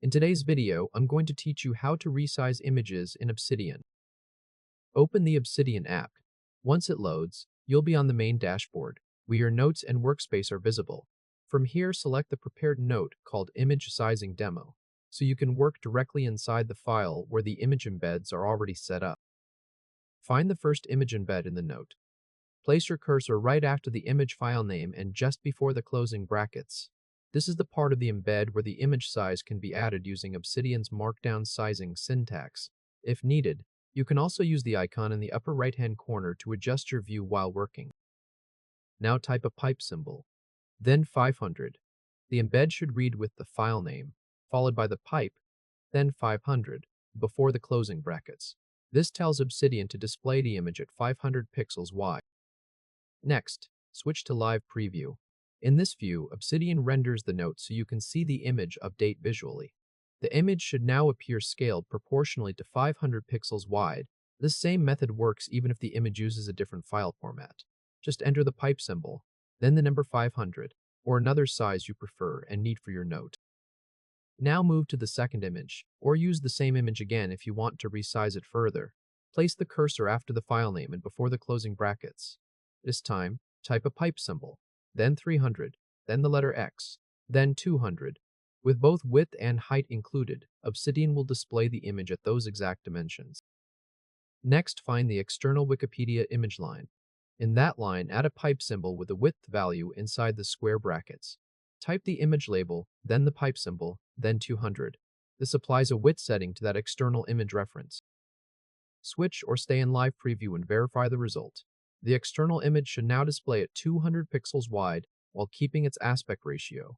In today's video, I'm going to teach you how to resize images in Obsidian. Open the Obsidian app. Once it loads, you'll be on the main dashboard, where your notes and workspace are visible. From here, select the prepared note called Image Sizing Demo, so you can work directly inside the file where the image embeds are already set up. Find the first image embed in the note. Place your cursor right after the image file name and just before the closing brackets. This is the part of the embed where the image size can be added using Obsidian's Markdown sizing syntax. If needed, you can also use the icon in the upper right-hand corner to adjust your view while working. Now type a pipe symbol, then 500. The embed should read with the file name, followed by the pipe, then 500, before the closing brackets. This tells Obsidian to display the image at 500 pixels wide. Next, switch to Live Preview. In this view, Obsidian renders the note so you can see the image update visually. The image should now appear scaled proportionally to 500 pixels wide. This same method works even if the image uses a different file format. Just enter the pipe symbol, then the number 500, or another size you prefer and need for your note. Now move to the second image, or use the same image again if you want to resize it further. Place the cursor after the file name and before the closing brackets. This time, type a pipe symbol, then 300, then the letter X, then 200. With both width and height included, Obsidian will display the image at those exact dimensions. Next, find the external Wikipedia image line. In that line, add a pipe symbol with a width value inside the square brackets. Type the image label, then the pipe symbol, then 200. This applies a width setting to that external image reference. Switch or stay in Live Preview and verify the result. The external image should now display at 200 pixels wide while keeping its aspect ratio.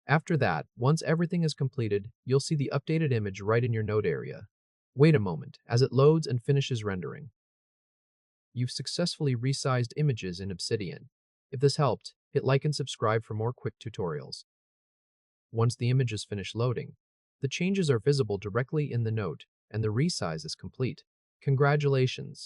After that, once everything is completed, you'll see the updated image right in your note area. Wait a moment as it loads and finishes rendering. You've successfully resized images in Obsidian. If this helped, hit like and subscribe for more quick tutorials. Once the image is finished loading, the changes are visible directly in the note and the resize is complete. Congratulations!